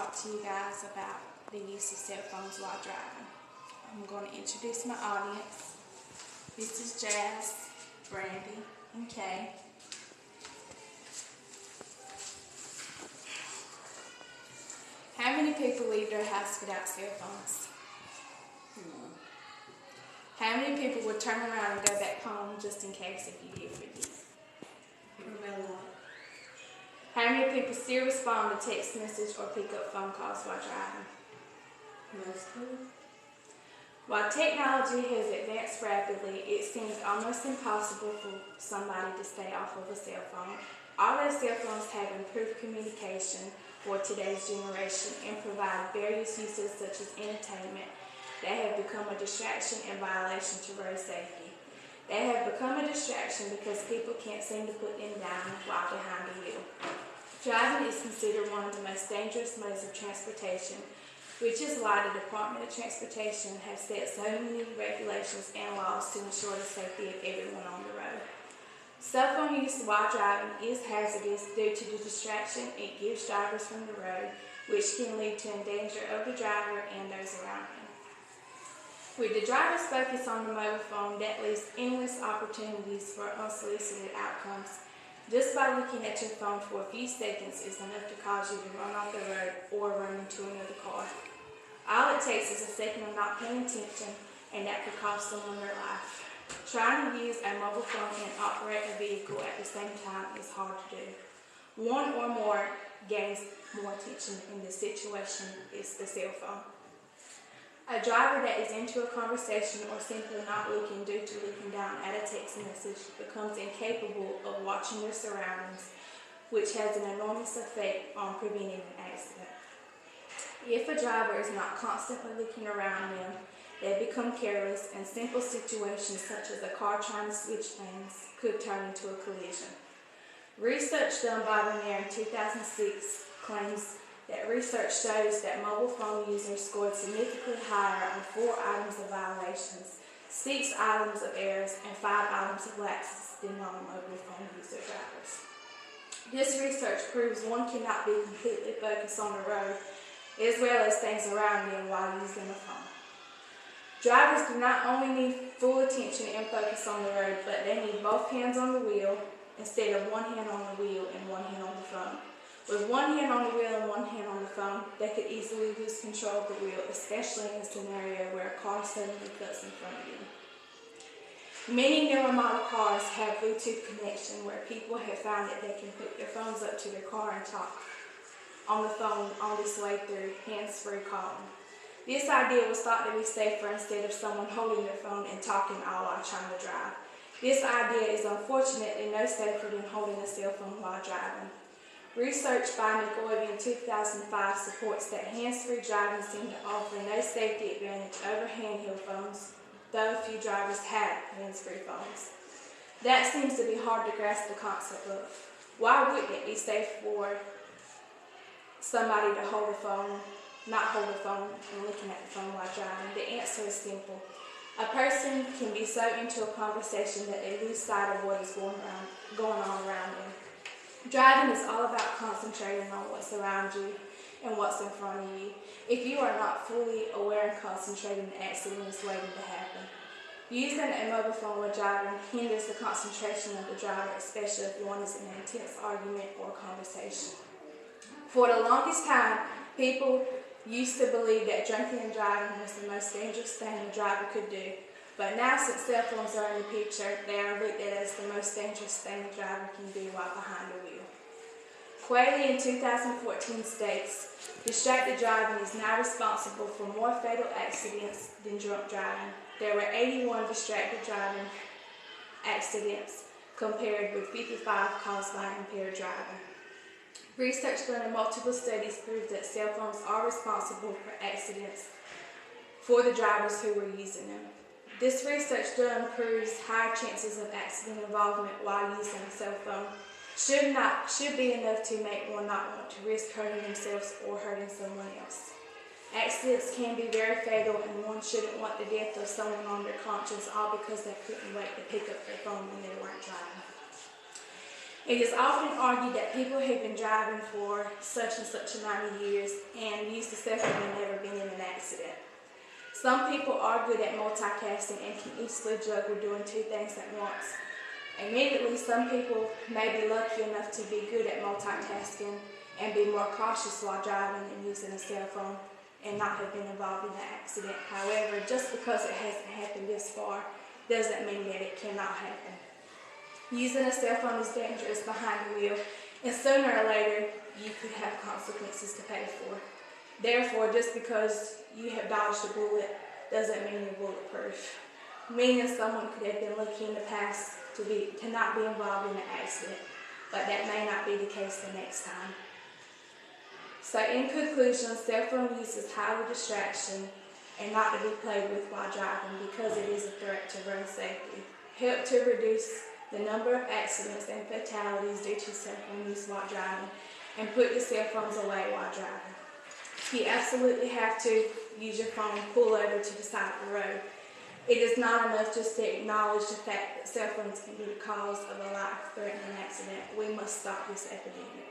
talk to you guys about the use of cell phones while driving. I'm going to introduce my audience. This is Jazz, Brandy, and Kay. How many people leave their house without cell phones? How many people would turn around and go back home just in case if you did forget? How many people still respond to text message or pick up phone calls while driving? Mostly. While technology has advanced rapidly, it seems almost impossible for somebody to stay off of a cell phone. Although cell phones have improved communication for today's generation and provide various uses such as entertainment, they have become a distraction and violation to road safety. They have become a distraction because people can't seem to put them down while behind the wheel. Driving is considered one of the most dangerous modes of transportation, which is why the Department of Transportation has set so many regulations and laws to ensure the safety of everyone on the road. Cell phone use while driving is hazardous due to the distraction it gives drivers from the road, which can lead to endanger of the driver and those around him. With the driver's focus on the mobile phone, that leaves endless opportunities for unsolicited outcomes. Just by looking at your phone for a few seconds is enough to cause you to run off the road or run into another car. All it takes is a second of not paying attention, and that could cost someone their life. Trying to use a mobile phone and operate a vehicle at the same time is hard to do. One or more gains more attention in this situation is the cell phone. A driver that is into a conversation or simply not looking due to looking down at a text message becomes incapable of watching their surroundings, which has an enormous effect on preventing an accident. If a driver is not constantly looking around them, they become careless, and simple situations such as a car trying to switch lanes could turn into a collision. Research done by Vernier in 2006 claims that research shows that mobile phone users scored significantly higher on 4 items of violations, 6 items of errors, and 5 items of lapses than non-mobile phone user drivers. This research proves one cannot be completely focused on the road as well as things around them while using a phone. Drivers do not only need full attention and focus on the road, but they need both hands on the wheel instead of one hand on the wheel and one hand on the phone. With one hand on the wheel and one hand on the phone, they could easily lose control of the wheel, especially in a scenario where a car suddenly cuts in front of you. Many newer model cars have Bluetooth connection where people have found that they can hook their phones up to their car and talk on the phone on this way through hands-free calling. This idea was thought to be safer instead of someone holding their phone and talking all while trying to drive. This idea is unfortunately no safer than holding a cell phone while driving. Research by McCoy in 2005 supports that hands-free driving seems to offer no safety advantage over handheld phones, though few drivers have hands-free phones. That seems to be hard to grasp the concept of. Why wouldn't it be safe for somebody to hold a phone, not hold a phone, and looking at the phone while driving? The answer is simple. A person can be so into a conversation that they lose sight of what is going on around them. Driving is all about concentrating on what's around you and what's in front of you. If you are not fully aware and concentrating, an accident is waiting to happen. Using a mobile phone while driving hinders the concentration of the driver, especially if one is in an intense argument or conversation. For the longest time, people used to believe that drinking and driving was the most dangerous thing a driver could do. But now, since cell phones are in the picture, they are looked at as the most dangerous thing a driver can do while behind the wheel. Quayle in 2014 states, distracted driving is now responsible for more fatal accidents than drunk driving. There were 81 distracted driving accidents compared with 55 caused by impaired driving. Research done in multiple studies proves that cell phones are responsible for accidents for the drivers who were using them. This research done proves higher chances of accident involvement while using a cell phone should be enough to make one not want to risk hurting themselves or hurting someone else. Accidents can be very fatal, and one shouldn't want the death of someone on their conscience all because they couldn't wait to pick up their phone when they weren't driving. It is often argued that people who've been driving for such and such amount of years and used the cell phone have never been in an accident. Some people are good at multitasking and can easily juggle doing two things at once. Admittedly, some people may be lucky enough to be good at multitasking and be more cautious while driving and using a cell phone and not have been involved in an accident. However, just because it hasn't happened this far doesn't mean that it cannot happen. Using a cell phone is dangerous behind the wheel, and sooner or later you could have consequences to pay for. Therefore, just because you have dodged a bullet doesn't mean you're bulletproof. Meaning someone could have been lucky in the past to not be involved in an accident, but that may not be the case the next time. So in conclusion, cell phone use is highly distraction and not to be played with while driving because it is a threat to road safety. Help to reduce the number of accidents and fatalities due to cell phone use while driving, and put your cell phones away while driving. If you absolutely have to use your phone, pull over to the side of the road. It is not enough just to acknowledge the fact that cell phones can be the cause of a life-threatening accident. We must stop this epidemic.